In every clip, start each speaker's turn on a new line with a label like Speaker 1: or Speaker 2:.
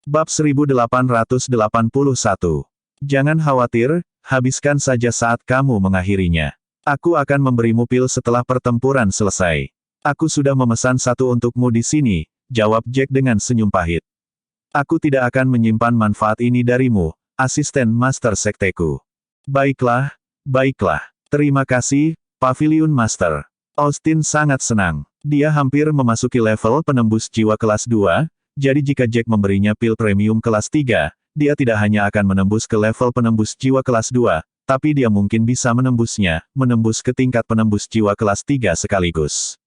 Speaker 1: Bab 1881. Jangan khawatir, habiskan saja saat kamu mengakhirinya. Aku akan memberimu pil setelah pertempuran selesai. Aku sudah memesan satu untukmu di sini, jawab Jack dengan senyum pahit. Aku tidak akan menyimpan manfaat ini darimu, asisten Master Sekteku. Baiklah, baiklah. Terima kasih, Pavilion Master. Austin sangat senang. Dia hampir memasuki level penembus jiwa kelas 2, jadi jika Jack memberinya pil premium kelas 3, dia tidak hanya akan menembus ke level penembus jiwa kelas 2, tapi dia mungkin bisa menembus ke tingkat penembus jiwa kelas 3 sekaligus.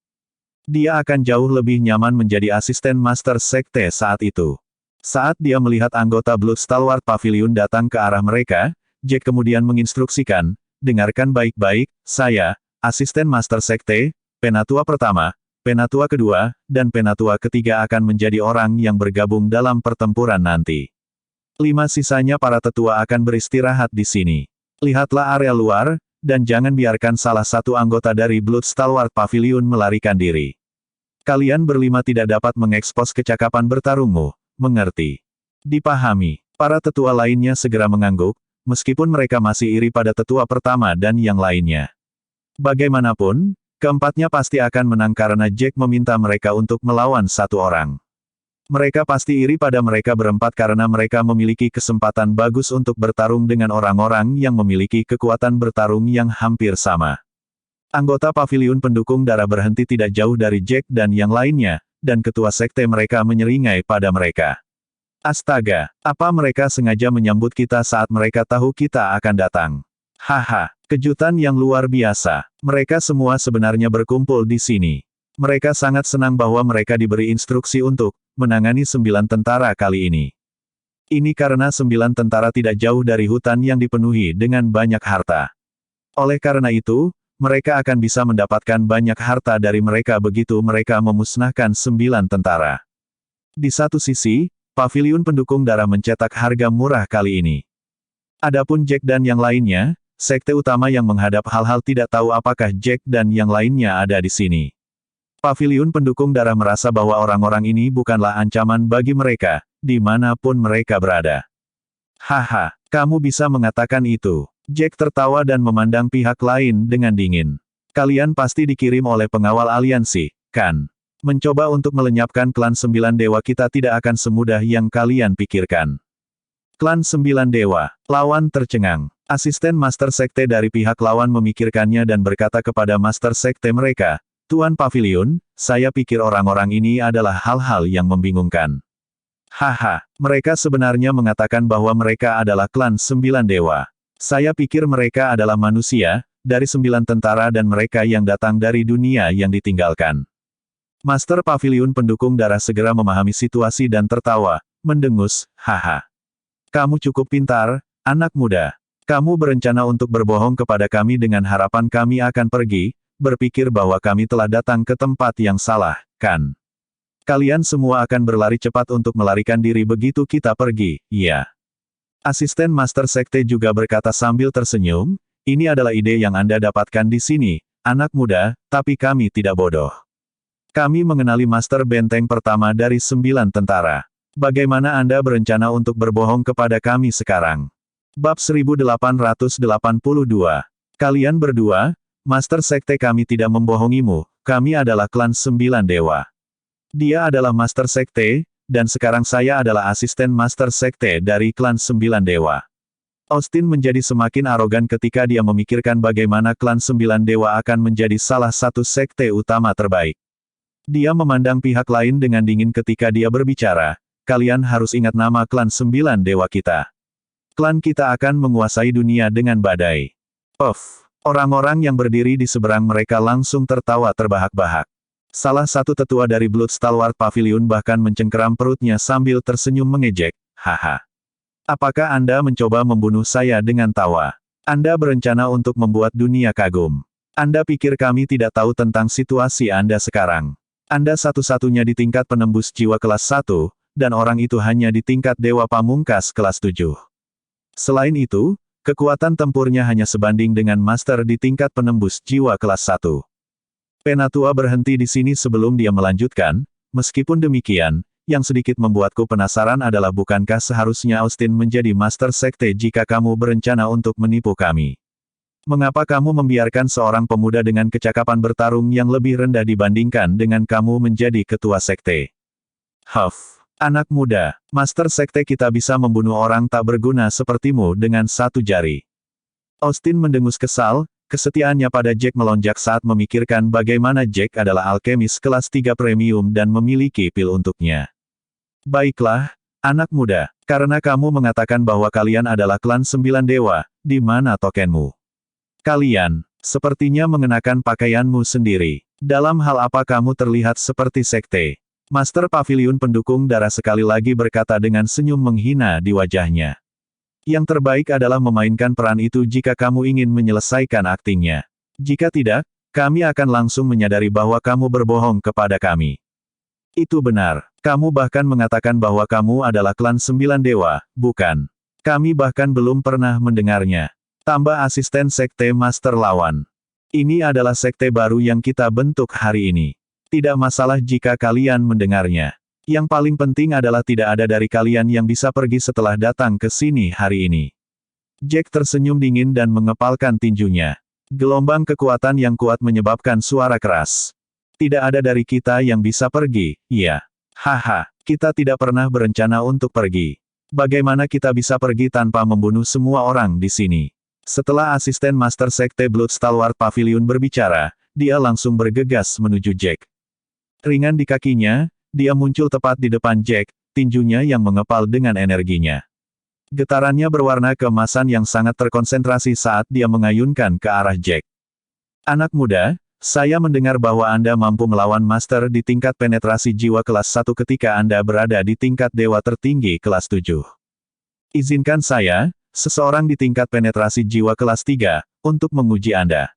Speaker 1: Dia akan jauh lebih nyaman menjadi asisten Master Sekte saat itu. Saat dia melihat anggota Blood Stalwart Pavilion datang ke arah mereka, Jack kemudian menginstruksikan, dengarkan baik-baik, saya, asisten Master Sekte, Penatua pertama, Penatua kedua, dan Penatua ketiga akan menjadi orang yang bergabung dalam pertempuran nanti. 5 sisanya para tetua akan beristirahat di sini. Lihatlah area luar, dan jangan biarkan salah satu anggota dari Blood Stalwart Pavilion melarikan diri. Kalian berlima tidak dapat mengekspos kecakapan bertarungmu, mengerti? Dipahami. Para tetua lainnya segera mengangguk, meskipun mereka masih iri pada tetua pertama dan yang lainnya. Bagaimanapun, keempatnya pasti akan menang karena Jack meminta mereka untuk melawan satu orang. Mereka pasti iri pada mereka berempat karena mereka memiliki kesempatan bagus untuk bertarung dengan orang-orang yang memiliki kekuatan bertarung yang hampir sama. Anggota pavilion pendukung darah berhenti tidak jauh dari Jack dan yang lainnya, dan ketua sekte mereka menyeringai pada mereka. Astaga, apa mereka sengaja menyambut kita saat mereka tahu kita akan datang? Haha, kejutan yang luar biasa. Mereka semua sebenarnya berkumpul di sini. Mereka sangat senang bahwa mereka diberi instruksi untuk menangani 9 tentara kali ini. Ini karena 9 tentara tidak jauh dari hutan yang dipenuhi dengan banyak harta. Oleh karena itu, mereka akan bisa mendapatkan banyak harta dari mereka begitu mereka memusnahkan 9 tentara. Di satu sisi, pavilion pendukung darah mencetak harga murah kali ini. Adapun Jack dan yang lainnya, sekte utama yang menghadap hal-hal tidak tahu apakah Jack dan yang lainnya ada di sini. Pavilion pendukung darah merasa bahwa orang-orang ini bukanlah ancaman bagi mereka, dimanapun mereka berada. Haha, kamu bisa mengatakan itu. Jack tertawa dan memandang pihak lain dengan dingin. Kalian pasti dikirim oleh pengawal aliansi, kan? Mencoba untuk melenyapkan klan 9 dewa kita tidak akan semudah yang kalian pikirkan. Klan 9 dewa, lawan tercengang. Asisten Master Sekte dari pihak lawan memikirkannya dan berkata kepada Master Sekte mereka, Tuan Pavilion, saya pikir orang-orang ini adalah hal-hal yang membingungkan. Haha, mereka sebenarnya mengatakan bahwa mereka adalah klan 9 dewa. Saya pikir mereka adalah manusia, dari 9 tentara dan mereka yang datang dari dunia yang ditinggalkan. Master Pavilion pendukung darah segera memahami situasi dan tertawa, mendengus, haha. Kamu cukup pintar, anak muda. Kamu berencana untuk berbohong kepada kami dengan harapan kami akan pergi, berpikir bahwa kami telah datang ke tempat yang salah, kan? Kalian semua akan berlari cepat untuk melarikan diri begitu kita pergi, iya. Asisten Master Sekte juga berkata sambil tersenyum, ini adalah ide yang Anda dapatkan di sini, anak muda, tapi kami tidak bodoh. Kami mengenali Master Benteng pertama dari 9 tentara. Bagaimana Anda berencana untuk berbohong kepada kami sekarang? Bab 1882. Kalian berdua, Master Sekte kami tidak membohongimu, kami adalah klan 9 dewa. Dia adalah Master Sekte, dan sekarang saya adalah asisten Master Sekte dari klan 9 dewa. Austin menjadi semakin arogan ketika dia memikirkan bagaimana klan 9 dewa akan menjadi salah satu sekte utama terbaik. Dia memandang pihak lain dengan dingin ketika dia berbicara, kalian harus ingat nama klan 9 dewa kita. Klan kita akan menguasai dunia dengan badai. Puff. Orang-orang yang berdiri di seberang mereka langsung tertawa terbahak-bahak. Salah satu tetua dari Blood Stalwart Pavilion bahkan mencengkeram perutnya sambil tersenyum mengejek, haha. Apakah Anda mencoba membunuh saya dengan tawa? Anda berencana untuk membuat dunia kagum. Anda pikir kami tidak tahu tentang situasi Anda sekarang. Anda satu-satunya di tingkat penembus jiwa kelas 1, dan orang itu hanya di tingkat dewa pamungkas kelas 7. Selain itu, kekuatan tempurnya hanya sebanding dengan master di tingkat penembus jiwa kelas 1. Penatua berhenti di sini sebelum dia melanjutkan, meskipun demikian, Yang sedikit membuatku penasaran adalah bukankah seharusnya Austin menjadi Master Sekte jika kamu berencana untuk menipu kami? Mengapa kamu membiarkan seorang pemuda dengan kecakapan bertarung yang lebih rendah dibandingkan dengan kamu menjadi ketua sekte? Huff, anak muda, Master Sekte kita bisa membunuh orang tak berguna sepertimu dengan satu jari. Austin mendengus kesal, kesetiaannya pada Jack melonjak saat memikirkan bagaimana Jack adalah alkemis kelas 3 premium dan memiliki pil untuknya. Baiklah, anak muda, karena kamu mengatakan bahwa kalian adalah klan 9 dewa, di mana tokenmu? Kalian, sepertinya mengenakan pakaianmu sendiri. Dalam hal apa kamu terlihat seperti sekte? Master Paviliun pendukung darah sekali lagi berkata dengan senyum menghina di wajahnya. Yang terbaik adalah memainkan peran itu jika kamu ingin menyelesaikan aktingnya. Jika tidak, kami akan langsung menyadari bahwa kamu berbohong kepada kami. Itu benar. Kamu bahkan mengatakan bahwa kamu adalah klan 9 dewa, bukan? Kami bahkan belum pernah mendengarnya. Tambah asisten sekte master lawan. Ini adalah sekte baru yang kita bentuk hari ini. Tidak masalah jika kalian mendengarnya. Yang paling penting adalah tidak ada dari kalian yang bisa pergi setelah datang ke sini hari ini. Jack tersenyum dingin dan mengepalkan tinjunya. Gelombang kekuatan yang kuat menyebabkan suara keras. Tidak ada dari kita yang bisa pergi, iya. Haha, kita tidak pernah berencana untuk pergi. Bagaimana kita bisa pergi tanpa membunuh semua orang di sini? Setelah asisten Master Sekte Blood Stalwart Pavilion berbicara, dia langsung bergegas menuju Jack. Ringan di kakinya, dia muncul tepat di depan Jack, tinjunya yang mengepal dengan energinya. Getarannya berwarna keemasan yang sangat terkonsentrasi saat dia mengayunkan ke arah Jack. Anak muda, saya mendengar bahwa Anda mampu melawan Master di tingkat penetrasi jiwa kelas 1 ketika Anda berada di tingkat dewa tertinggi kelas 7. Izinkan saya, seseorang di tingkat penetrasi jiwa kelas 3, untuk menguji Anda.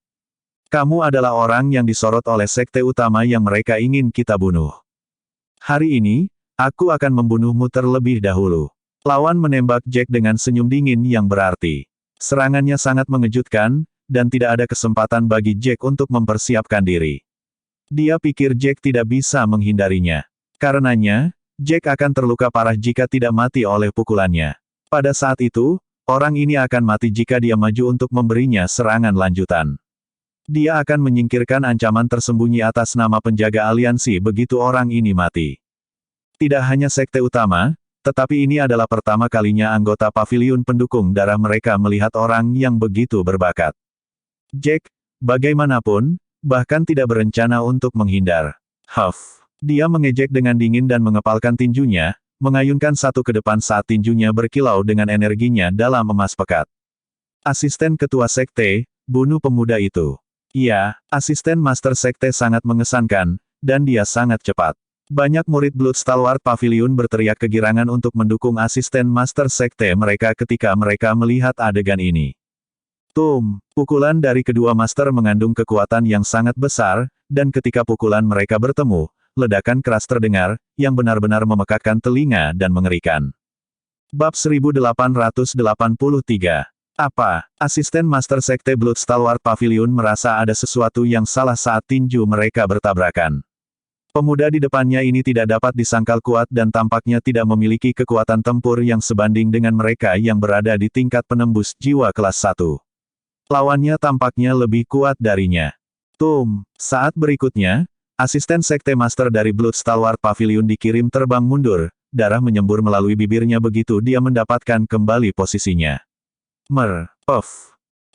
Speaker 1: Kamu adalah orang yang disorot oleh sekte utama yang mereka ingin kita bunuh. Hari ini, aku akan membunuhmu terlebih dahulu. Lawan menembak Jack dengan senyum dingin yang berarti. Serangannya sangat mengejutkan, dan tidak ada kesempatan bagi Jack untuk mempersiapkan diri. Dia pikir Jack tidak bisa menghindarinya. Karenanya, Jack akan terluka parah jika tidak mati oleh pukulannya. Pada saat itu, orang ini akan mati jika dia maju untuk memberinya serangan lanjutan. Dia akan menyingkirkan ancaman tersembunyi atas nama penjaga aliansi begitu orang ini mati. Tidak hanya sekte utama, tetapi ini adalah pertama kalinya anggota paviliun pendukung darah mereka melihat orang yang begitu berbakat. Jack, bagaimanapun, bahkan tidak berencana untuk menghindar. Huff. Dia mengejek dengan dingin dan mengepalkan tinjunya, mengayunkan satu ke depan saat tinjunya berkilau dengan energinya dalam emas pekat. Asisten ketua sekte, bunuh pemuda itu. Iya, asisten master sekte sangat mengesankan, dan dia sangat cepat. Banyak murid Blood Stalwart Pavilion berteriak kegirangan untuk mendukung asisten master sekte mereka ketika mereka melihat adegan ini. Pukulan dari kedua master mengandung kekuatan yang sangat besar, dan ketika pukulan mereka bertemu, ledakan keras terdengar, yang benar-benar memekakkan telinga dan mengerikan. Bab 1883. Apa? Asisten Master Sekte Blood Stalwart Pavilion merasa ada sesuatu yang salah saat tinju mereka bertabrakan. Pemuda di depannya ini tidak dapat disangkal kuat dan tampaknya tidak memiliki kekuatan tempur yang sebanding dengan mereka yang berada di tingkat penembus jiwa kelas 1. Lawannya tampaknya lebih kuat darinya. Saat berikutnya, asisten Sekte Master dari Blood Stalwart Pavilion dikirim terbang mundur, darah menyembur melalui bibirnya begitu dia mendapatkan kembali posisinya.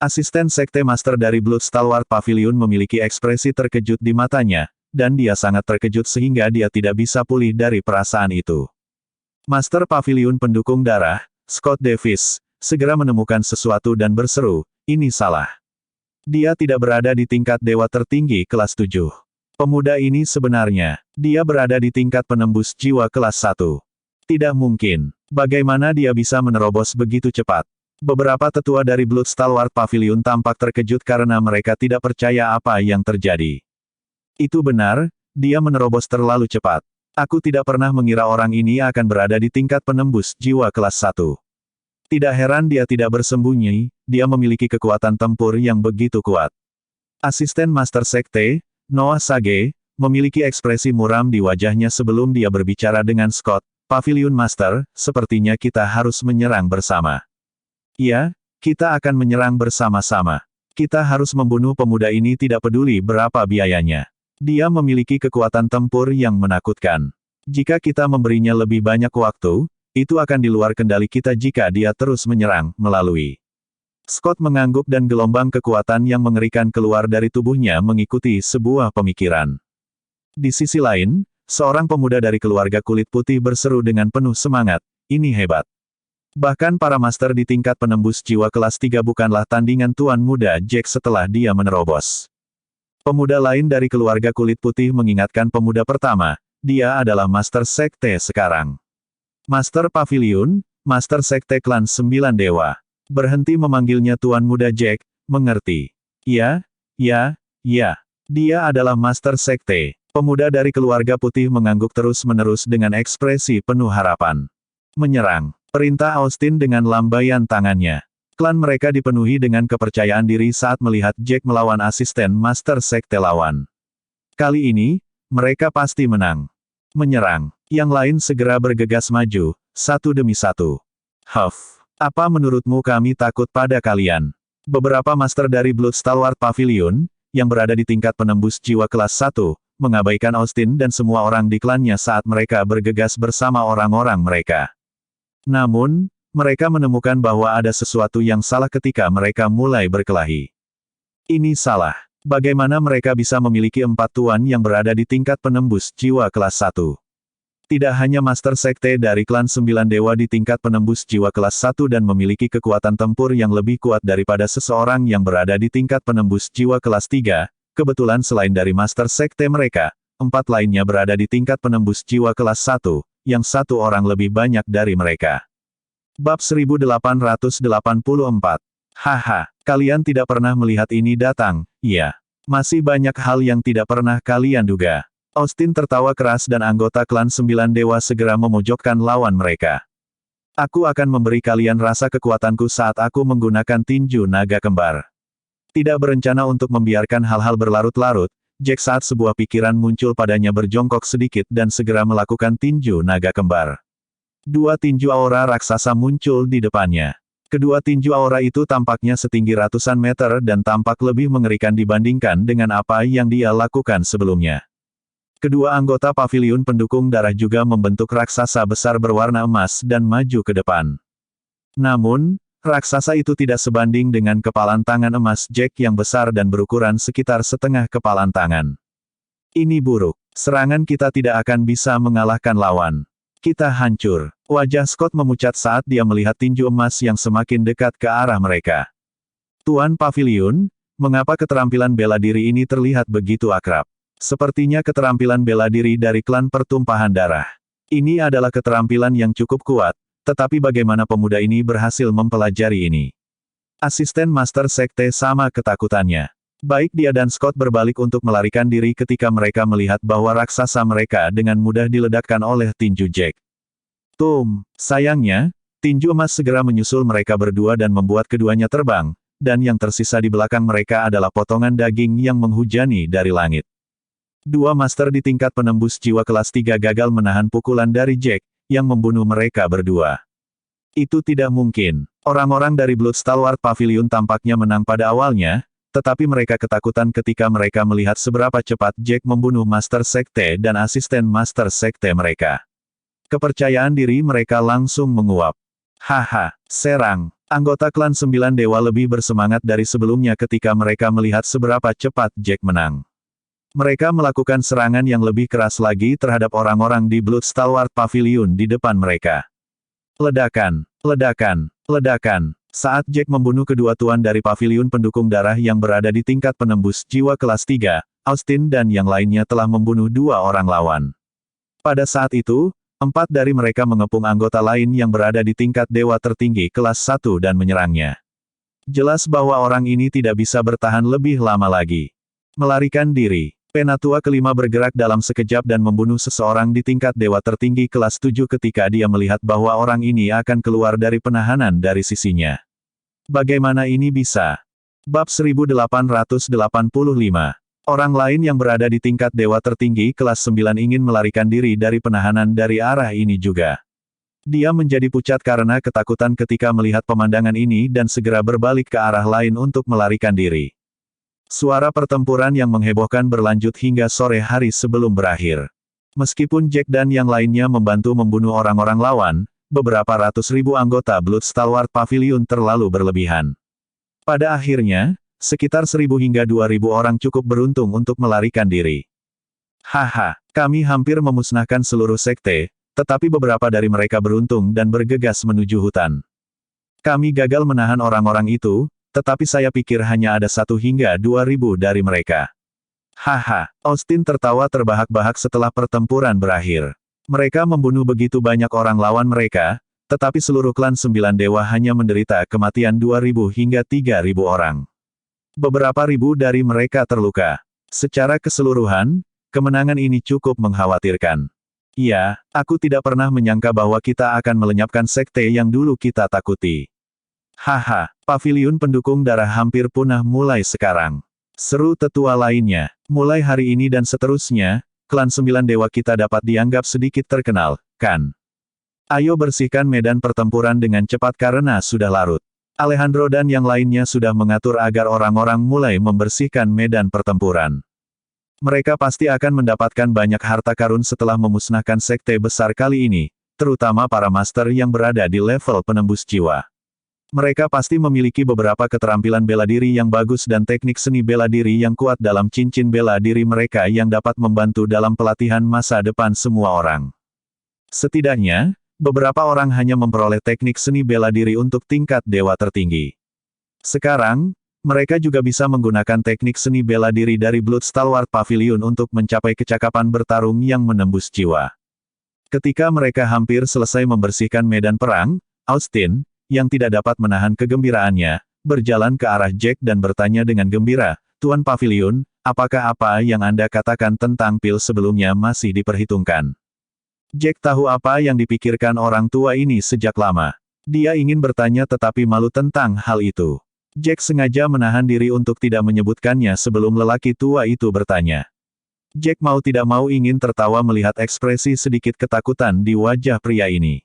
Speaker 1: Asisten Sekte Master dari Blood Stalwart Pavilion memiliki ekspresi terkejut di matanya, dan dia sangat terkejut sehingga dia tidak bisa pulih dari perasaan itu. Master Pavilion pendukung darah, Scott Davis, segera menemukan sesuatu dan berseru, ini salah. Dia tidak berada di tingkat dewa tertinggi kelas 7. Pemuda ini sebenarnya, dia berada di tingkat penembus jiwa kelas 1. Tidak mungkin. Bagaimana dia bisa menerobos begitu cepat? Beberapa tetua dari Blood Stalwart Pavilion tampak terkejut karena mereka tidak percaya apa yang terjadi. Itu benar, dia menerobos terlalu cepat. Aku tidak pernah mengira orang ini akan berada di tingkat penembus jiwa kelas 1. Tidak heran dia tidak bersembunyi, dia memiliki kekuatan tempur yang begitu kuat. Asisten Master Sekte, Noah Sage, Memiliki ekspresi muram di wajahnya sebelum dia berbicara dengan Scott, Pavilion Master, sepertinya kita harus menyerang bersama. Iya, kita akan menyerang bersama-sama. Kita harus membunuh pemuda ini tidak peduli berapa biayanya. Dia memiliki kekuatan tempur yang menakutkan. Jika kita memberinya lebih banyak waktu, itu akan di luar kendali kita jika dia terus menyerang, melalui. Scott mengangguk dan gelombang kekuatan yang mengerikan keluar dari tubuhnya mengikuti sebuah pemikiran. Di sisi lain, seorang pemuda dari keluarga kulit putih berseru dengan penuh semangat, ini hebat. Bahkan para master di tingkat penembus jiwa kelas 3 bukanlah tandingan Tuan Muda Jack setelah dia menerobos. Pemuda lain dari keluarga kulit putih mengingatkan pemuda pertama, dia adalah Master Sekte sekarang. Master Pavilion, Master Sekte Klan 9 Dewa. Berhenti memanggilnya Tuan Muda Jack, mengerti. Ya. Dia adalah Master Sekte. Pemuda dari keluarga putih mengangguk terus-menerus dengan ekspresi penuh harapan. Menyerang. Perintah Austin dengan lambaian tangannya. Klan mereka dipenuhi dengan kepercayaan diri saat melihat Jack melawan asisten Master Sekte lawan. Kali ini, mereka pasti menang. Menyerang. Yang lain segera bergegas maju, satu demi satu. Huff. Apa menurutmu kami takut pada kalian? Beberapa master dari Blood Stalwart Pavilion, yang berada di tingkat penembus jiwa kelas 1, mengabaikan Austin dan semua orang di klannya saat mereka bergegas bersama orang-orang mereka. Namun, mereka menemukan bahwa ada sesuatu yang salah ketika mereka mulai berkelahi. Ini salah. Bagaimana mereka bisa memiliki 4 tuan yang berada di tingkat penembus jiwa kelas 1? Tidak hanya Master Sekte dari klan 9 Dewa di tingkat penembus jiwa kelas 1 dan memiliki kekuatan tempur yang lebih kuat daripada seseorang yang berada di tingkat penembus jiwa kelas 3, kebetulan selain dari Master Sekte mereka, 4 lainnya berada di tingkat penembus jiwa kelas 1, yang 1 orang lebih banyak dari mereka. Bab 1884. Haha, kalian tidak pernah melihat ini datang, iya. Masih banyak hal yang tidak pernah kalian duga. Austin tertawa keras dan anggota klan 9 Dewa segera memojokkan lawan mereka. Aku akan memberi kalian rasa kekuatanku saat aku menggunakan tinju naga kembar. Tidak berencana untuk membiarkan hal-hal berlarut-larut, Jack saat sebuah pikiran muncul padanya berjongkok sedikit dan segera melakukan tinju naga kembar. 2 tinju aura raksasa muncul di depannya. Kedua tinju aura itu tampaknya setinggi ratusan meter dan tampak lebih mengerikan dibandingkan dengan apa yang dia lakukan sebelumnya. Kedua anggota pavilion pendukung darah juga membentuk raksasa besar berwarna emas dan maju ke depan. Namun, raksasa itu tidak sebanding dengan kepalan tangan emas Jack yang besar dan berukuran sekitar setengah kepalan tangan. Ini buruk. Serangan kita tidak akan bisa mengalahkan lawan. Kita hancur. Wajah Scott memucat saat dia melihat tinju emas yang semakin dekat ke arah mereka. Tuan Pavilion, mengapa keterampilan bela diri ini terlihat begitu akrab? Sepertinya keterampilan bela diri dari klan pertumpahan darah. Ini adalah keterampilan yang cukup kuat, tetapi bagaimana pemuda ini berhasil mempelajari ini? Asisten Master Sekte sama ketakutannya. Baik dia dan Scott berbalik untuk melarikan diri ketika mereka melihat bahwa raksasa mereka dengan mudah diledakkan oleh tinju Jack. Sayangnya, tinju emas segera menyusul mereka berdua dan membuat keduanya terbang, dan yang tersisa di belakang mereka adalah potongan daging yang menghujani dari langit. 2 master di tingkat penembus jiwa kelas 3 gagal menahan pukulan dari Jack, yang membunuh mereka berdua. Itu tidak mungkin. Orang-orang dari Blood Stalwart Pavilion tampaknya menang pada awalnya, tetapi mereka ketakutan ketika mereka melihat seberapa cepat Jack membunuh Master Sekte dan asisten Master Sekte mereka. Kepercayaan diri mereka langsung menguap. Haha, serang. Anggota klan 9 Dewa lebih bersemangat dari sebelumnya ketika mereka melihat seberapa cepat Jack menang. Mereka melakukan serangan yang lebih keras lagi terhadap orang-orang di Blood Stalwart Pavilion di depan mereka. Ledakan, ledakan, ledakan. Saat Jack membunuh kedua tuan dari pavilion pendukung darah yang berada di tingkat penembus jiwa kelas 3, Austin dan yang lainnya telah membunuh 2 orang lawan. Pada saat itu, 4 dari mereka mengepung anggota lain yang berada di tingkat dewa tertinggi kelas 1 dan menyerangnya. Jelas bahwa orang ini tidak bisa bertahan lebih lama lagi. Melarikan diri. Penatua kelima bergerak dalam sekejap dan membunuh seseorang di tingkat dewa tertinggi kelas 7 ketika dia melihat bahwa orang ini akan keluar dari penahanan dari sisinya. Bagaimana ini bisa? Bab 1885. Orang lain yang berada di tingkat dewa tertinggi kelas 9 ingin melarikan diri dari penahanan dari arah ini juga. Dia menjadi pucat karena ketakutan ketika melihat pemandangan ini dan segera berbalik ke arah lain untuk melarikan diri. Suara pertempuran yang menghebohkan berlanjut hingga sore hari sebelum berakhir. Meskipun Jack dan yang lainnya membantu membunuh orang-orang lawan, beberapa ratus ribu anggota Blood Stalwart Pavilion terlalu berlebihan. Pada akhirnya, sekitar 1.000 hingga 2.000 orang cukup beruntung untuk melarikan diri. Haha, kami hampir memusnahkan seluruh sekte, tetapi beberapa dari mereka beruntung dan bergegas menuju hutan. Kami gagal menahan orang-orang itu, tetapi saya pikir hanya ada 1 hingga 2.000 dari mereka. Haha, Austin tertawa terbahak-bahak setelah pertempuran berakhir. Mereka membunuh begitu banyak orang lawan mereka, tetapi seluruh klan 9 dewa hanya menderita kematian 2.000 hingga 3.000 orang. Beberapa ribu dari mereka terluka. Secara keseluruhan, kemenangan ini cukup mengkhawatirkan. Iya, aku tidak pernah menyangka bahwa kita akan melenyapkan sekte yang dulu kita takuti. Haha, paviliun pendukung darah hampir punah mulai sekarang. Seru tetua lainnya. Mulai hari ini dan seterusnya, klan 9 dewa kita dapat dianggap sedikit terkenal, kan? Ayo bersihkan medan pertempuran dengan cepat karena sudah larut. Alejandro dan yang lainnya sudah mengatur agar orang-orang mulai membersihkan medan pertempuran. Mereka pasti akan mendapatkan banyak harta karun setelah memusnahkan sekte besar kali ini, terutama para master yang berada di level penembus jiwa. Mereka pasti memiliki beberapa keterampilan bela diri yang bagus dan teknik seni bela diri yang kuat dalam cincin bela diri mereka yang dapat membantu dalam pelatihan masa depan semua orang. Setidaknya, beberapa orang hanya memperoleh teknik seni bela diri untuk tingkat dewa tertinggi. Sekarang, mereka juga bisa menggunakan teknik seni bela diri dari Blood Stalwart Pavilion untuk mencapai kecakapan bertarung yang menembus jiwa. Ketika mereka hampir selesai membersihkan medan perang, Austin, yang tidak dapat menahan kegembiraannya, berjalan ke arah Jack dan bertanya dengan gembira, "Tuan Pavilion, apakah apa yang Anda katakan tentang pil sebelumnya masih diperhitungkan?" Jack tahu apa yang dipikirkan orang tua ini sejak lama. Dia ingin bertanya tetapi malu tentang hal itu. Jack sengaja menahan diri untuk tidak menyebutkannya sebelum lelaki tua itu bertanya. Jack mau tidak mau ingin tertawa melihat ekspresi sedikit ketakutan di wajah pria ini.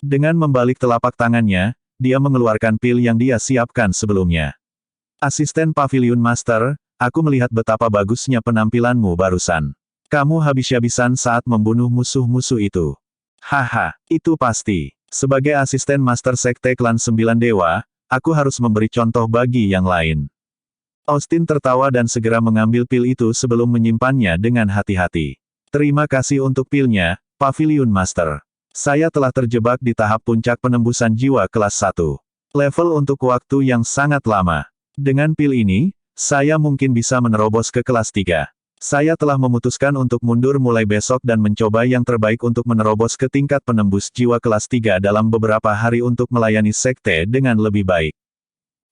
Speaker 1: Dengan membalik telapak tangannya, dia mengeluarkan pil yang dia siapkan sebelumnya. Asisten Pavilion Master, aku melihat betapa bagusnya penampilanmu barusan. Kamu habis-habisan saat membunuh musuh-musuh itu. Haha, itu pasti. Sebagai asisten Master Sekte Klan 9 Dewa, aku harus memberi contoh bagi yang lain. Austin tertawa dan segera mengambil pil itu sebelum menyimpannya dengan hati-hati. Terima kasih untuk pilnya, Pavilion Master. Saya telah terjebak di tahap puncak penembusan jiwa kelas 1. Level untuk waktu yang sangat lama. Dengan pil ini, saya mungkin bisa menerobos ke kelas 3. Saya telah memutuskan untuk mundur mulai besok dan mencoba yang terbaik untuk menerobos ke tingkat penembus jiwa kelas 3 dalam beberapa hari untuk melayani sekte dengan lebih baik.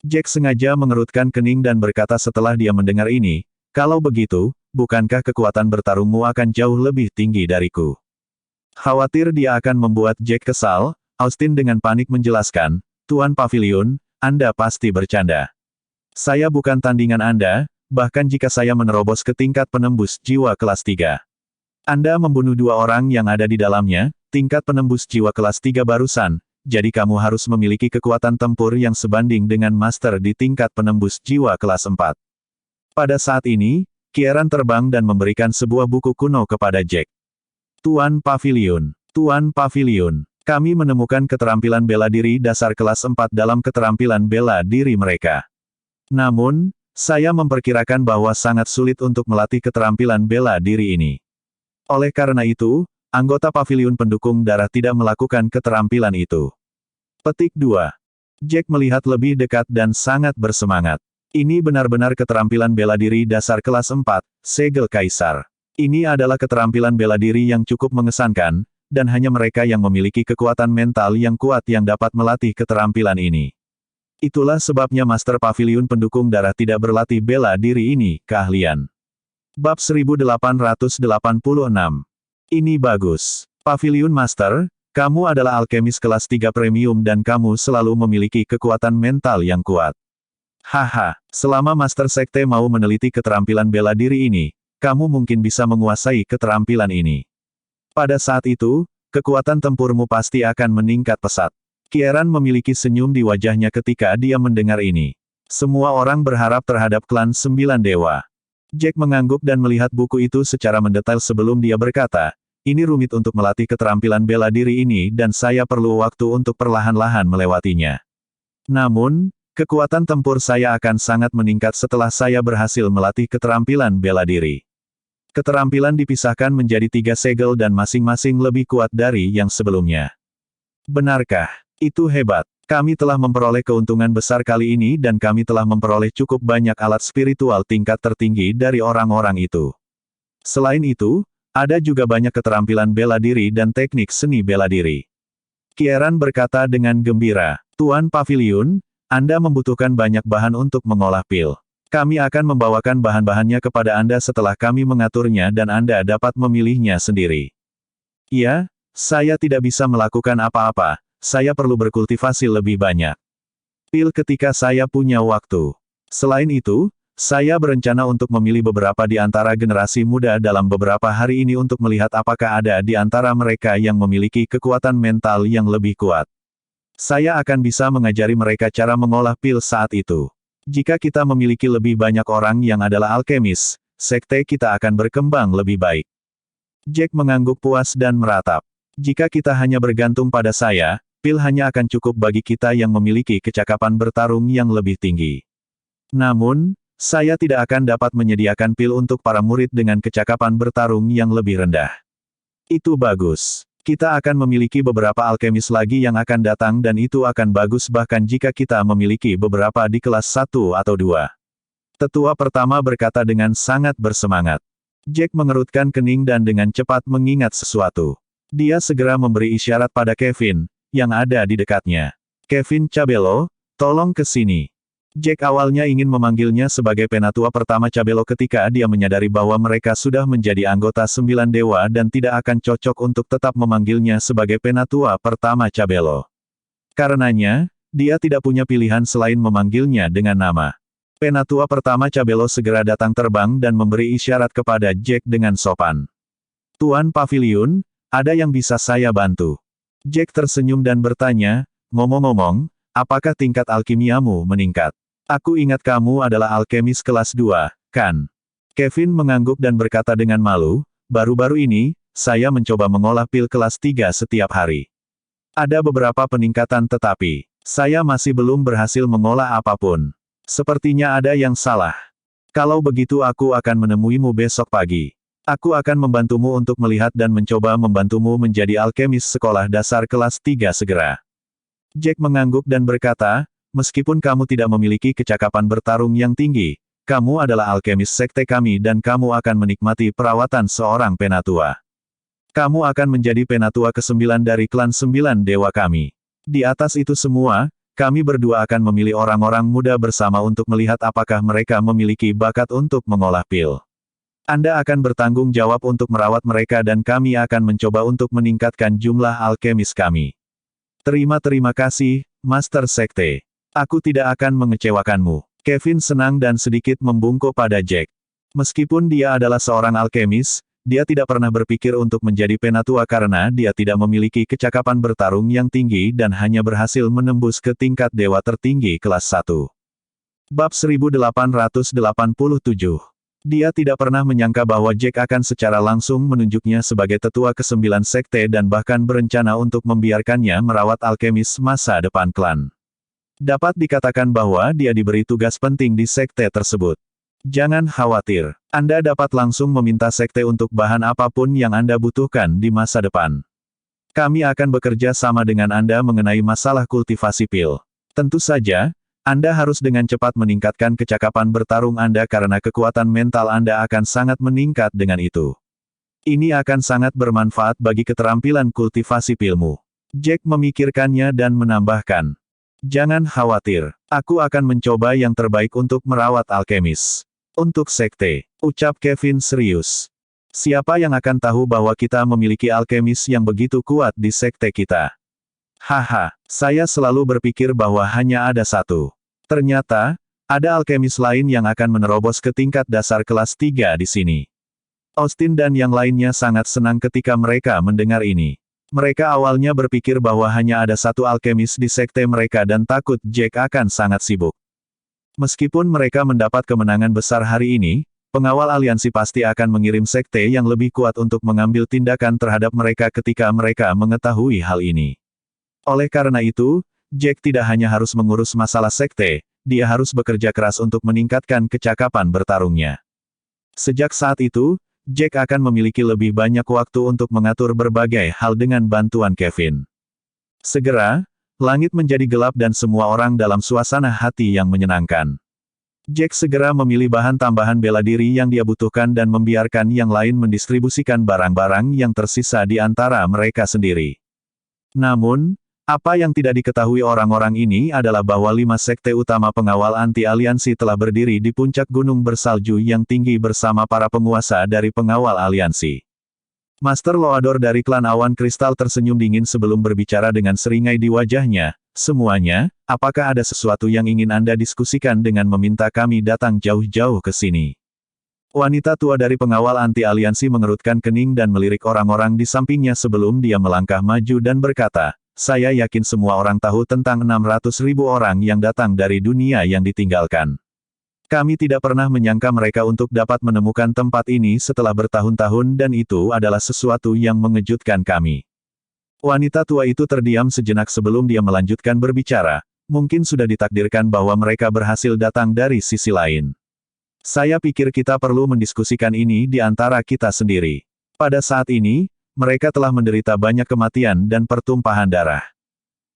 Speaker 1: Jack sengaja mengerutkan kening dan berkata setelah dia mendengar ini, "Kalau begitu, bukankah kekuatan bertarungmu akan jauh lebih tinggi dariku?" Khawatir dia akan membuat Jack kesal, Austin dengan panik menjelaskan, "Tuan Pavilion, Anda pasti bercanda. Saya bukan tandingan Anda, bahkan jika saya menerobos ke tingkat penembus jiwa kelas 3. Anda membunuh 2 orang yang ada di dalamnya, tingkat penembus jiwa kelas 3 barusan, jadi kamu harus memiliki kekuatan tempur yang sebanding dengan master di tingkat penembus jiwa kelas 4. Pada saat ini, Kieran terbang dan memberikan sebuah buku kuno kepada Jack. Tuan Pavilion, kami menemukan keterampilan bela diri dasar kelas 4 dalam keterampilan bela diri mereka. Namun, saya memperkirakan bahwa sangat sulit untuk melatih keterampilan bela diri ini. Oleh karena itu, anggota Pavilion pendukung darah tidak melakukan keterampilan itu. Petik 2. Jack melihat lebih dekat dan sangat bersemangat. Ini benar-benar keterampilan bela diri dasar kelas 4, Segel Kaisar. Ini adalah keterampilan bela diri yang cukup mengesankan, dan hanya mereka yang memiliki kekuatan mental yang kuat yang dapat melatih keterampilan ini. Itulah sebabnya Master Pavilion pendukung darah tidak berlatih bela diri ini, keahlian. Bab 1886. Ini bagus. Pavilion Master, kamu adalah alkemis kelas 3 premium dan kamu selalu memiliki kekuatan mental yang kuat. Haha, selama Master Sekte mau meneliti keterampilan bela diri ini, kamu mungkin bisa menguasai keterampilan ini. Pada saat itu, kekuatan tempurmu pasti akan meningkat pesat. Kieran memiliki senyum di wajahnya ketika dia mendengar ini. Semua orang berharap terhadap klan Sembilan Dewa. Jack mengangguk dan melihat buku itu secara mendetail sebelum dia berkata, ini rumit untuk melatih keterampilan bela diri ini dan saya perlu waktu untuk perlahan-lahan melewatinya. Namun, kekuatan tempur saya akan sangat meningkat setelah saya berhasil melatih keterampilan bela diri. Keterampilan dipisahkan menjadi 3 segel dan masing-masing lebih kuat dari yang sebelumnya. Benarkah? Itu hebat. Kami telah memperoleh keuntungan besar kali ini dan kami telah memperoleh cukup banyak alat spiritual tingkat tertinggi dari orang-orang itu. Selain itu, ada juga banyak keterampilan bela diri dan teknik seni bela diri. Kieran berkata dengan gembira, Tuan Pavilion, Anda membutuhkan banyak bahan untuk mengolah pil. Kami akan membawakan bahan-bahannya kepada Anda setelah kami mengaturnya dan Anda dapat memilihnya sendiri. Ya, saya tidak bisa melakukan apa-apa. Saya perlu berkultivasi lebih banyak pil ketika saya punya waktu. Selain itu, saya berencana untuk memilih beberapa di antara generasi muda dalam beberapa hari ini untuk melihat apakah ada di antara mereka yang memiliki kekuatan mental yang lebih kuat. Saya akan bisa mengajari mereka cara mengolah pil saat itu. Jika kita memiliki lebih banyak orang yang adalah alkemis, sekte kita akan berkembang lebih baik. Jack mengangguk puas dan meratap. Jika kita hanya bergantung pada saya, pil hanya akan cukup bagi kita yang memiliki kecakapan bertarung yang lebih tinggi. Namun, saya tidak akan dapat menyediakan pil untuk para murid dengan kecakapan bertarung yang lebih rendah. Itu bagus. Kita akan memiliki beberapa alkemis lagi yang akan datang dan itu akan bagus bahkan jika kita memiliki beberapa di kelas 1 atau 2. Tetua pertama berkata dengan sangat bersemangat. Jack mengerutkan kening dan dengan cepat mengingat sesuatu. Dia segera memberi isyarat pada Kevin, yang ada di dekatnya. Kevin Cabello, tolong ke sini. Jack awalnya ingin memanggilnya sebagai penatua pertama Cabello ketika dia menyadari bahwa mereka sudah menjadi anggota 9 dewa dan tidak akan cocok untuk tetap memanggilnya sebagai penatua pertama Cabello. Karenanya, dia tidak punya pilihan selain memanggilnya dengan nama. Penatua pertama Cabello segera datang terbang dan memberi isyarat kepada Jack dengan sopan. Tuan Pavilion, ada yang bisa saya bantu? Jack tersenyum dan bertanya, ngomong-ngomong, apakah tingkat alkimiamu meningkat? Aku ingat kamu adalah alkemis kelas 2, kan? Kevin mengangguk dan berkata dengan malu, baru-baru ini, saya mencoba mengolah pil kelas 3 setiap hari. Ada beberapa peningkatan tetapi, saya masih belum berhasil mengolah apapun. Sepertinya ada yang salah. Kalau begitu aku akan menemuimu besok pagi. Aku akan membantumu untuk melihat dan mencoba membantumu menjadi alkemis sekolah dasar kelas 3 segera. Jack mengangguk dan berkata, meskipun kamu tidak memiliki kecakapan bertarung yang tinggi, kamu adalah alkemis sekte kami dan kamu akan menikmati perawatan seorang penatua. Kamu akan menjadi penatua ke-9 dari klan 9 dewa kami. Di atas itu semua, kami berdua akan memilih orang-orang muda bersama untuk melihat apakah mereka memiliki bakat untuk mengolah pil. Anda akan bertanggung jawab untuk merawat mereka dan kami akan mencoba untuk meningkatkan jumlah alkemis kami. Terima kasih, Master Sekte. Aku tidak akan mengecewakanmu. Kevin senang dan sedikit membungkuk pada Jack. Meskipun dia adalah seorang alkemis, dia tidak pernah berpikir untuk menjadi penatua karena dia tidak memiliki kecakapan bertarung yang tinggi dan hanya berhasil menembus ke tingkat dewa tertinggi kelas 1. Bab 1887. Dia tidak pernah menyangka bahwa Jack akan secara langsung menunjuknya sebagai tetua ke-9 sekte dan bahkan berencana untuk membiarkannya merawat alkemis masa depan klan. Dapat dikatakan bahwa dia diberi tugas penting di sekte tersebut. Jangan khawatir, Anda dapat langsung meminta sekte untuk bahan apapun yang Anda butuhkan di masa depan. Kami akan bekerja sama dengan Anda mengenai masalah kultivasi pil. Tentu saja, Anda harus dengan cepat meningkatkan kecakapan bertarung Anda karena kekuatan mental Anda akan sangat meningkat dengan itu. Ini akan sangat bermanfaat bagi keterampilan kultivasi pilmu. Jack memikirkannya dan menambahkan. Jangan khawatir, aku akan mencoba yang terbaik untuk merawat alkemis. Untuk sekte, ucap Kevin serius. Siapa yang akan tahu bahwa kita memiliki alkemis yang begitu kuat di sekte kita? Haha, saya selalu berpikir bahwa hanya ada satu. Ternyata, Ada alkemis lain yang akan menerobos ke tingkat dasar kelas 3 di sini. Austin dan yang lainnya sangat senang ketika mereka mendengar ini. Mereka awalnya berpikir bahwa hanya ada satu alkemis di sekte mereka dan takut Jack akan sangat sibuk. Meskipun mereka mendapat kemenangan besar hari ini, pengawal aliansi pasti akan mengirim sekte yang lebih kuat untuk mengambil tindakan terhadap mereka ketika mereka mengetahui hal ini. Oleh karena itu, Jack tidak hanya harus mengurus masalah sekte, dia harus bekerja keras untuk meningkatkan kecakapan bertarungnya. Sejak saat itu, Jack akan memiliki lebih banyak waktu untuk mengatur berbagai hal dengan bantuan Kevin. Segera, langit menjadi gelap dan semua orang dalam suasana hati yang menyenangkan. Jack segera memilih bahan tambahan bela diri yang dia butuhkan dan membiarkan yang lain mendistribusikan barang-barang yang tersisa di antara mereka sendiri. Namun, apa yang tidak diketahui orang-orang ini adalah bahwa 5 sekte utama pengawal anti-aliansi telah berdiri di puncak gunung bersalju yang tinggi bersama para penguasa dari pengawal aliansi. Master Loador dari klan awan kristal tersenyum dingin sebelum berbicara dengan seringai di wajahnya. Semuanya, apakah ada sesuatu yang ingin Anda diskusikan dengan meminta kami datang jauh-jauh ke sini? Wanita tua dari pengawal anti-aliansi mengerutkan kening dan melirik orang-orang di sampingnya sebelum dia melangkah maju dan berkata, saya yakin semua orang tahu tentang 600.000 orang yang datang dari dunia yang ditinggalkan. Kami tidak pernah menyangka mereka untuk dapat menemukan tempat ini setelah bertahun-tahun dan itu adalah sesuatu yang mengejutkan kami. Wanita tua itu terdiam sejenak sebelum dia melanjutkan berbicara, mungkin sudah ditakdirkan bahwa mereka berhasil datang dari sisi lain. Saya pikir kita perlu mendiskusikan ini di antara kita sendiri. Pada saat ini, mereka telah menderita banyak kematian dan pertumpahan darah.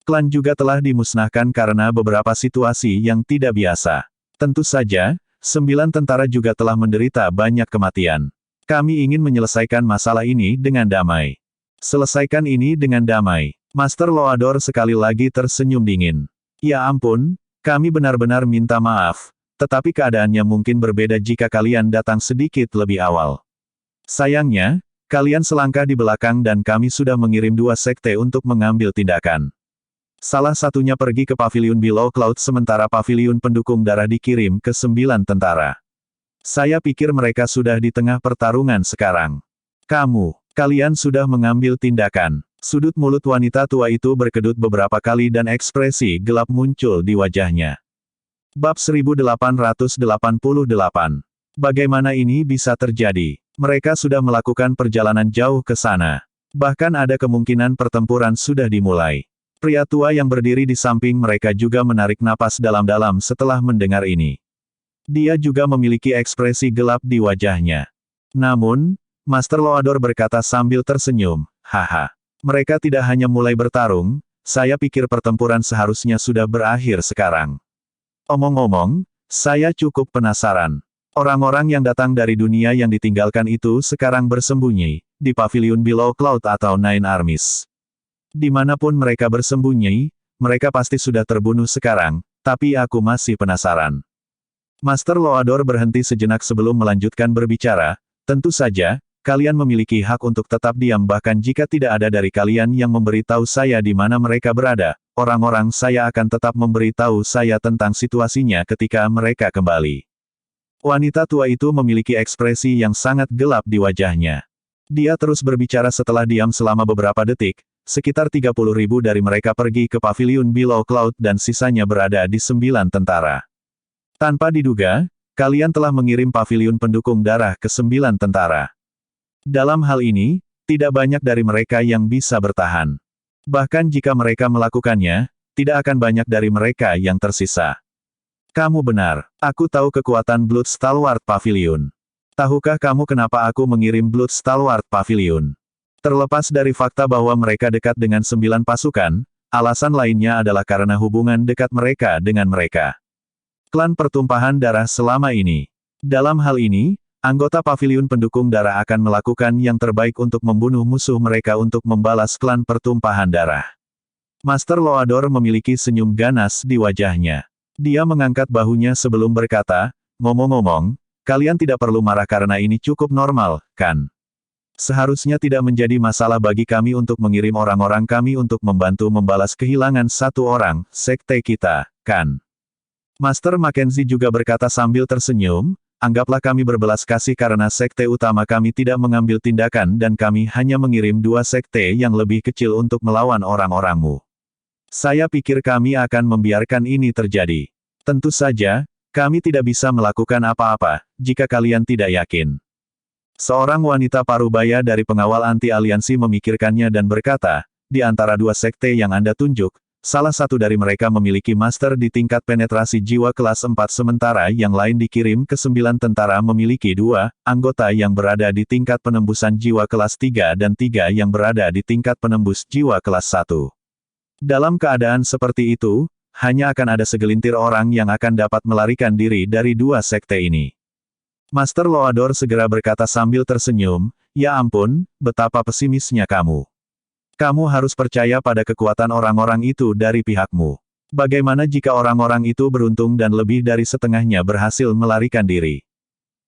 Speaker 1: Klan juga telah dimusnahkan karena beberapa situasi yang tidak biasa. Tentu saja, 9 tentara juga telah menderita banyak kematian. Kami ingin menyelesaikan masalah ini dengan damai. Selesaikan ini dengan damai. Master Loador sekali lagi tersenyum dingin. Ya ampun, kami benar-benar minta maaf, tetapi keadaannya mungkin berbeda jika kalian datang sedikit lebih awal. Sayangnya, kalian selangkah di belakang dan kami sudah mengirim 2 sekte untuk mengambil tindakan. Salah satunya pergi ke paviliun Below Cloud sementara paviliun pendukung darah dikirim ke 9 tentara. Saya pikir mereka sudah di tengah pertarungan sekarang. Kalian sudah mengambil tindakan. Sudut mulut wanita tua itu berkedut beberapa kali dan ekspresi gelap muncul di wajahnya. Bab 1888. Bagaimana ini bisa terjadi? Mereka sudah melakukan perjalanan jauh ke sana. Bahkan ada kemungkinan pertempuran sudah dimulai. Pria tua yang berdiri di samping mereka juga menarik napas dalam-dalam setelah mendengar ini. Dia juga memiliki ekspresi gelap di wajahnya. Namun, Master Loador berkata sambil tersenyum, haha. Mereka tidak hanya mulai bertarung, saya pikir pertempuran seharusnya sudah berakhir sekarang. Omong-omong, saya cukup penasaran. Orang-orang yang datang dari dunia yang ditinggalkan itu sekarang bersembunyi, di paviliun Below Cloud atau Nine Armies. Dimanapun mereka bersembunyi, mereka pasti sudah terbunuh sekarang, tapi aku masih penasaran. Master Loador berhenti sejenak sebelum melanjutkan berbicara, tentu saja, kalian memiliki hak untuk tetap diam bahkan jika tidak ada dari kalian yang memberitahu saya di mana mereka berada, orang-orang saya akan tetap memberitahu saya tentang situasinya ketika mereka kembali. Wanita tua itu memiliki ekspresi yang sangat gelap di wajahnya. Dia terus berbicara setelah diam selama beberapa detik. Sekitar 30.000 dari mereka pergi ke paviliun Below Cloud dan sisanya berada di 9 tentara. Tanpa diduga, kalian telah mengirim paviliun pendukung darah ke 9 tentara. Dalam hal ini, tidak banyak dari mereka yang bisa bertahan. Bahkan jika mereka melakukannya, tidak akan banyak dari mereka yang tersisa. Kamu benar, aku tahu kekuatan Blood Stalwart Pavilion. Tahukah kamu kenapa aku mengirim Blood Stalwart Pavilion? Terlepas dari fakta bahwa mereka dekat dengan 9 pasukan, alasan lainnya adalah karena hubungan dekat mereka dengan mereka. Klan pertumpahan darah selama ini. Dalam hal ini, anggota paviliun pendukung darah akan melakukan yang terbaik untuk membunuh musuh mereka untuk membalas klan pertumpahan darah. Master Loador memiliki senyum ganas di wajahnya. Dia mengangkat bahunya sebelum berkata, ngomong-ngomong, kalian tidak perlu marah karena ini cukup normal, kan? Seharusnya tidak menjadi masalah bagi kami untuk mengirim orang-orang kami untuk membantu membalas kehilangan satu orang, sekte kita, kan? Master Mackenzie juga berkata sambil tersenyum, anggaplah kami berbelas kasih karena sekte utama kami tidak mengambil tindakan dan kami hanya mengirim 2 sekte yang lebih kecil untuk melawan orang-orangmu. Saya pikir kami akan membiarkan ini terjadi. Tentu saja, kami tidak bisa melakukan apa-apa, jika kalian tidak yakin. Seorang wanita parubaya dari pengawal anti-aliansi memikirkannya dan berkata, di antara 2 sekte yang Anda tunjuk, salah satu dari mereka memiliki master di tingkat penetrasi jiwa kelas 4 sementara yang lain dikirim ke 9 tentara memiliki 2 anggota yang berada di tingkat penembusan jiwa kelas 3 dan 3 yang berada di tingkat penembus jiwa kelas 1. Dalam keadaan seperti itu, hanya akan ada segelintir orang yang akan dapat melarikan diri dari 2 sekte ini. Master Loador segera berkata sambil tersenyum, ya ampun, betapa pesimisnya kamu. Kamu harus percaya pada kekuatan orang-orang itu dari pihakmu. Bagaimana jika orang-orang itu beruntung dan lebih dari setengahnya berhasil melarikan diri?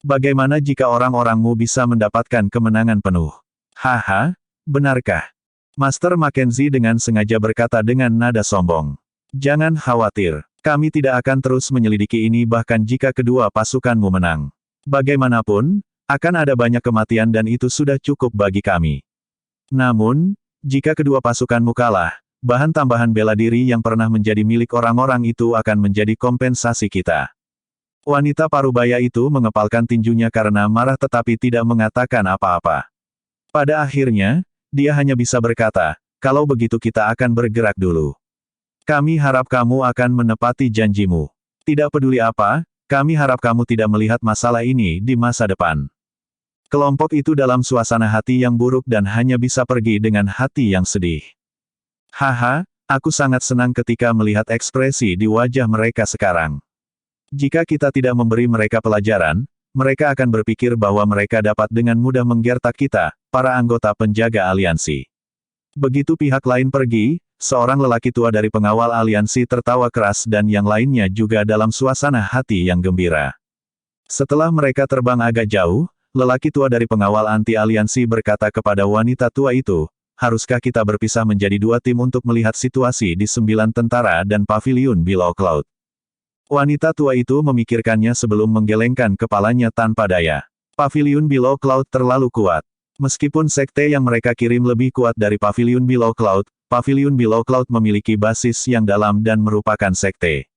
Speaker 1: Bagaimana jika orang-orangmu bisa mendapatkan kemenangan penuh? Haha, benarkah? Master Mackenzie dengan sengaja berkata dengan nada sombong. Jangan khawatir, kami tidak akan terus menyelidiki ini bahkan jika kedua pasukanmu menang. Bagaimanapun, akan ada banyak kematian dan itu sudah cukup bagi kami. Namun, jika kedua pasukanmu kalah, bahan tambahan bela diri yang pernah menjadi milik orang-orang itu akan menjadi kompensasi kita. Wanita parubaya itu mengepalkan tinjunya karena marah tetapi tidak mengatakan apa-apa. Pada akhirnya, dia hanya bisa berkata, kalau begitu kita akan bergerak dulu. Kami harap kamu akan menepati janjimu. Tidak peduli apa, kami harap kamu tidak melihat masalah ini di masa depan. Kelompok itu dalam suasana hati yang buruk dan hanya bisa pergi dengan hati yang sedih. Haha, aku sangat senang ketika melihat ekspresi di wajah mereka sekarang. Jika kita tidak memberi mereka pelajaran, mereka akan berpikir bahwa mereka dapat dengan mudah menggertak kita, para anggota penjaga aliansi. Begitu pihak lain pergi, seorang lelaki tua dari pengawal aliansi tertawa keras dan yang lainnya juga dalam suasana hati yang gembira. Setelah mereka terbang agak jauh, lelaki tua dari pengawal anti-aliansi berkata kepada wanita tua itu, haruskah kita berpisah menjadi 2 tim untuk melihat situasi di 9 tentara dan paviliun Below Cloud? Wanita tua itu memikirkannya sebelum menggelengkan kepalanya tanpa daya. Paviliun Below Cloud terlalu kuat. Meskipun sekte yang mereka kirim lebih kuat dari Paviliun Below Cloud, Paviliun Below Cloud memiliki basis yang dalam dan merupakan sekte.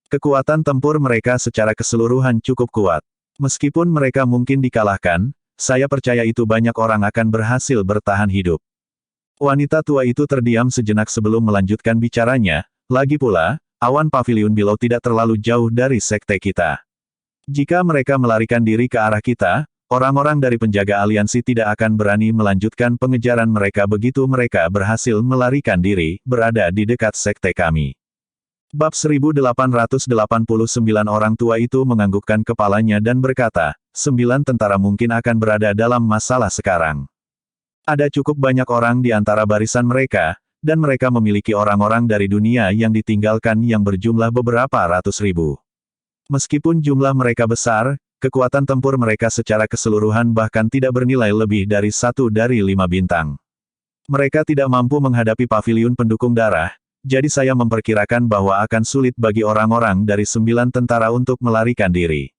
Speaker 1: Kekuatan tempur mereka secara keseluruhan cukup kuat. Meskipun mereka mungkin dikalahkan, saya percaya itu banyak orang akan berhasil bertahan hidup. Wanita tua itu terdiam sejenak sebelum melanjutkan bicaranya, lagi pula, awan Paviliun Below tidak terlalu jauh dari sekte kita. Jika mereka melarikan diri ke arah kita, orang-orang dari penjaga aliansi tidak akan berani melanjutkan pengejaran mereka begitu mereka berhasil melarikan diri, berada di dekat sekte kami. Bab 1889 orang tua itu menganggukkan kepalanya dan berkata, 9 tentara mungkin akan berada dalam masalah sekarang. Ada cukup banyak orang di antara barisan mereka, dan mereka memiliki orang-orang dari dunia yang ditinggalkan yang berjumlah beberapa ratus ribu. Meskipun jumlah mereka besar, kekuatan tempur mereka secara keseluruhan bahkan tidak bernilai lebih dari 1 dari 5 bintang. Mereka tidak mampu menghadapi paviliun pendukung darah, jadi saya memperkirakan bahwa akan sulit bagi orang-orang dari 9 tentara untuk melarikan diri.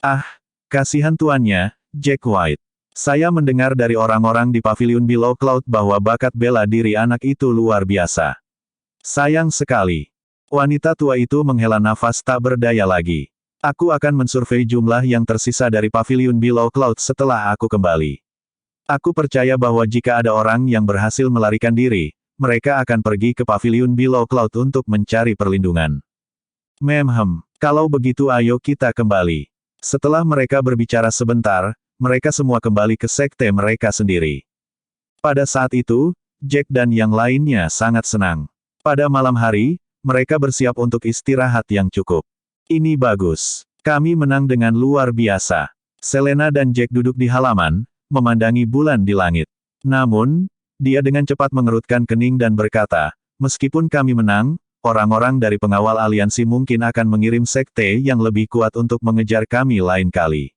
Speaker 1: Ah, kasihan tuannya, Jack White. Saya mendengar dari orang-orang di Paviliun Below Cloud bahwa bakat bela diri anak itu luar biasa. Sayang sekali. Wanita tua itu menghela nafas tak berdaya lagi. Aku akan mensurvei jumlah yang tersisa dari Paviliun Below Cloud setelah aku kembali. Aku percaya bahwa jika ada orang yang berhasil melarikan diri, mereka akan pergi ke Paviliun Below Cloud untuk mencari perlindungan. Kalau begitu ayo kita kembali. Setelah mereka berbicara sebentar, mereka semua kembali ke sekte mereka sendiri. Pada saat itu, Jack dan yang lainnya sangat senang. Pada malam hari, mereka bersiap untuk istirahat yang cukup. Ini bagus. Kami menang dengan luar biasa. Selena dan Jack duduk di halaman, memandangi bulan di langit. Namun, dia dengan cepat mengerutkan kening dan berkata, meskipun kami menang, orang-orang dari pengawal aliansi mungkin akan mengirim sekte yang lebih kuat untuk mengejar kami lain kali.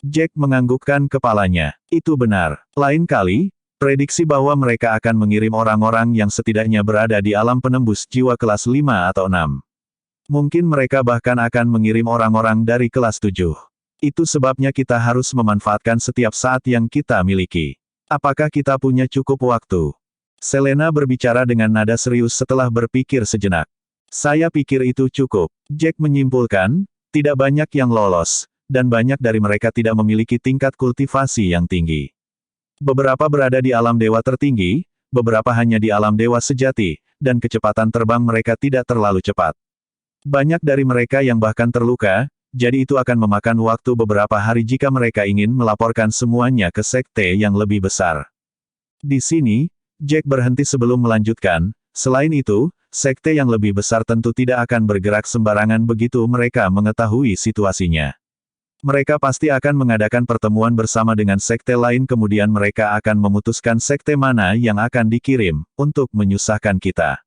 Speaker 1: Jack menganggukkan kepalanya. Itu benar. Lain kali, prediksi bahwa mereka akan mengirim orang-orang yang setidaknya berada di alam penembus jiwa kelas 5 atau 6. Mungkin mereka bahkan akan mengirim orang-orang dari kelas 7. Itu sebabnya kita harus memanfaatkan setiap saat yang kita miliki. Apakah kita punya cukup waktu? Selena berbicara dengan nada serius setelah berpikir sejenak. Saya pikir itu cukup. Jack menyimpulkan, tidak banyak yang lolos, dan banyak dari mereka tidak memiliki tingkat kultivasi yang tinggi. Beberapa berada di alam dewa tertinggi, beberapa hanya di alam dewa sejati, dan kecepatan terbang mereka tidak terlalu cepat. Banyak dari mereka yang bahkan terluka, jadi itu akan memakan waktu beberapa hari jika mereka ingin melaporkan semuanya ke sekte yang lebih besar. Di sini, Jack berhenti sebelum melanjutkan, selain itu, sekte yang lebih besar tentu tidak akan bergerak sembarangan begitu mereka mengetahui situasinya. Mereka pasti akan mengadakan pertemuan bersama dengan sekte lain kemudian mereka akan memutuskan sekte mana yang akan dikirim, untuk menyusahkan kita.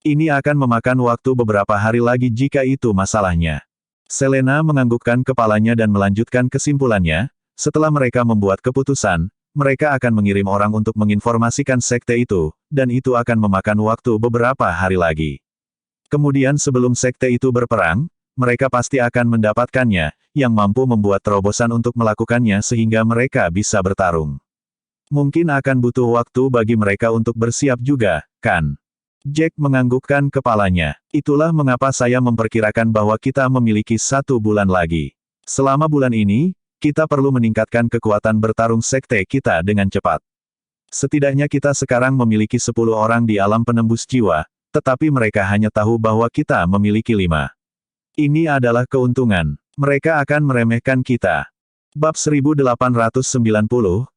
Speaker 1: Ini akan memakan waktu beberapa hari lagi jika itu masalahnya. Selena menganggukkan kepalanya dan melanjutkan kesimpulannya, setelah mereka membuat keputusan, mereka akan mengirim orang untuk menginformasikan sekte itu, dan itu akan memakan waktu beberapa hari lagi. Kemudian sebelum sekte itu berperang, mereka pasti akan mendapatkannya, yang mampu membuat terobosan untuk melakukannya sehingga mereka bisa bertarung. Mungkin akan butuh waktu bagi mereka untuk bersiap juga, kan? Jack menganggukkan kepalanya. Itulah mengapa saya memperkirakan bahwa kita memiliki 1 bulan lagi. Selama bulan ini, kita perlu meningkatkan kekuatan bertarung sekte kita dengan cepat. Setidaknya kita sekarang memiliki 10 orang di alam penembus jiwa, tetapi mereka hanya tahu bahwa kita memiliki 5. Ini adalah keuntungan. Mereka akan meremehkan kita. Bab 1890,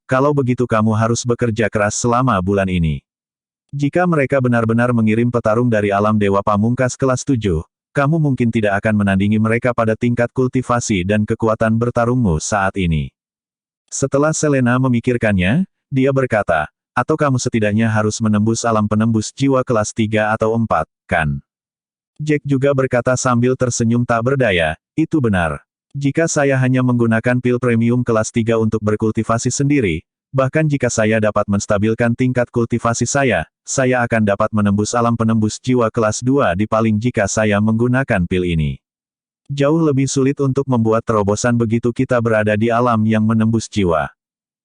Speaker 1: kalau begitu kamu harus bekerja keras selama bulan ini. Jika mereka benar-benar mengirim petarung dari alam dewa pamungkas kelas 7, kamu mungkin tidak akan menandingi mereka pada tingkat kultivasi dan kekuatan bertarungmu saat ini. Setelah Selena memikirkannya, dia berkata, atau kamu setidaknya harus menembus alam penembus jiwa kelas 3 atau 4, kan? Jack juga berkata sambil tersenyum tak berdaya, itu benar. Jika saya hanya menggunakan pil premium kelas 3 untuk berkultivasi sendiri, bahkan jika saya dapat menstabilkan tingkat kultivasi saya akan dapat menembus alam penembus jiwa kelas 2 di paling jika saya menggunakan pil ini. Jauh lebih sulit untuk membuat terobosan begitu kita berada di alam yang menembus jiwa.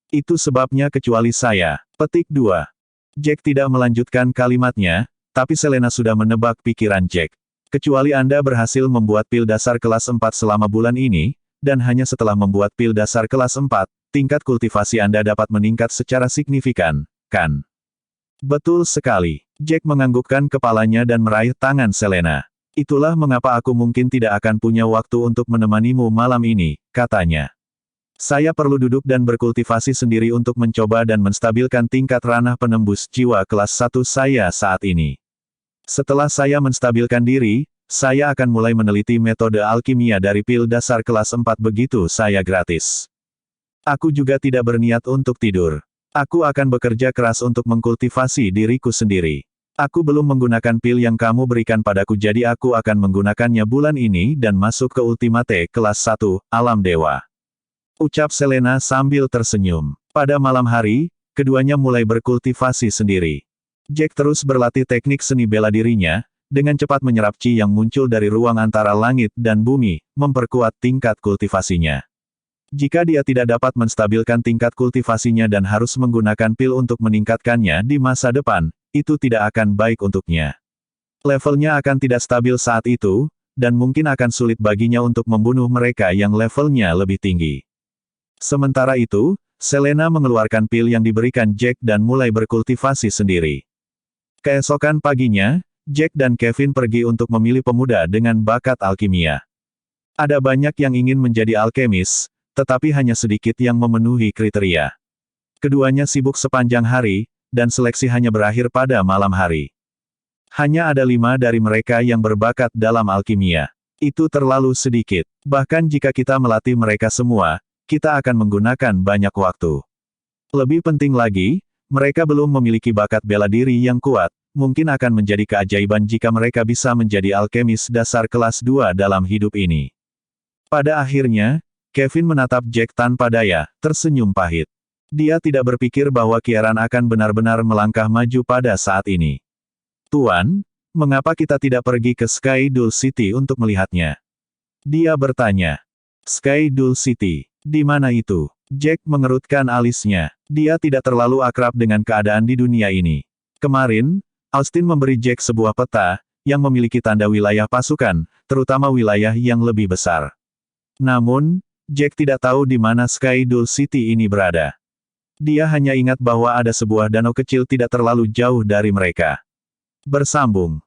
Speaker 1: Itu sebabnya kecuali saya. Petik 2. Jack tidak melanjutkan kalimatnya, tapi Selena sudah menebak pikiran Jack. Kecuali Anda berhasil membuat pil dasar kelas 4 selama bulan ini, dan hanya setelah membuat pil dasar kelas 4, tingkat kultivasi Anda dapat meningkat secara signifikan, kan? Betul sekali. Jack menganggukkan kepalanya dan meraih tangan Selena. Itulah mengapa aku mungkin tidak akan punya waktu untuk menemanimu malam ini, katanya. Saya perlu duduk dan berkultivasi sendiri untuk mencoba dan menstabilkan tingkat ranah penembus jiwa kelas 1 saya saat ini. Setelah saya menstabilkan diri, saya akan mulai meneliti metode alkimia dari pil dasar kelas 4 begitu saya gratis. Aku juga tidak berniat untuk tidur. Aku akan bekerja keras untuk mengkultivasi diriku sendiri. Aku belum menggunakan pil yang kamu berikan padaku jadi aku akan menggunakannya bulan ini dan masuk ke ultimate kelas 1, alam dewa. Ucap Selena sambil tersenyum. Pada malam hari, keduanya mulai berkultivasi sendiri. Jack terus berlatih teknik seni bela dirinya, dengan cepat menyerap chi yang muncul dari ruang antara langit dan bumi, memperkuat tingkat kultivasinya. Jika dia tidak dapat menstabilkan tingkat kultivasinya dan harus menggunakan pil untuk meningkatkannya di masa depan, itu tidak akan baik untuknya. Levelnya akan tidak stabil saat itu, dan mungkin akan sulit baginya untuk membunuh mereka yang levelnya lebih tinggi. Sementara itu, Selena mengeluarkan pil yang diberikan Jack dan mulai berkultivasi sendiri. Keesokan paginya, Jack dan Kevin pergi untuk memilih pemuda dengan bakat alkimia. Ada banyak yang ingin menjadi alkemis, tetapi hanya sedikit yang memenuhi kriteria. Keduanya sibuk sepanjang hari, dan seleksi hanya berakhir pada malam hari. Hanya ada 5 dari mereka yang berbakat dalam alkimia. Itu terlalu sedikit. Bahkan jika kita melatih mereka semua, kita akan menggunakan banyak waktu. Lebih penting lagi, mereka belum memiliki bakat bela diri yang kuat, mungkin akan menjadi keajaiban jika mereka bisa menjadi alkemis dasar kelas 2 dalam hidup ini. Pada akhirnya, Kevin menatap Jack tanpa daya, tersenyum pahit. Dia tidak berpikir bahwa Kieran akan benar-benar melangkah maju pada saat ini. Tuan, Mengapa kita tidak pergi ke Skydul City untuk melihatnya? Dia bertanya. Skydul City, di mana itu? Jack mengerutkan alisnya. Dia tidak terlalu akrab dengan keadaan di dunia ini. Kemarin, Austin memberi Jack sebuah peta, yang memiliki tanda wilayah pasukan, terutama wilayah yang lebih besar. Namun, Jack tidak tahu di mana Skydul City ini berada. Dia hanya ingat bahwa ada sebuah danau kecil tidak terlalu jauh dari mereka. Bersambung.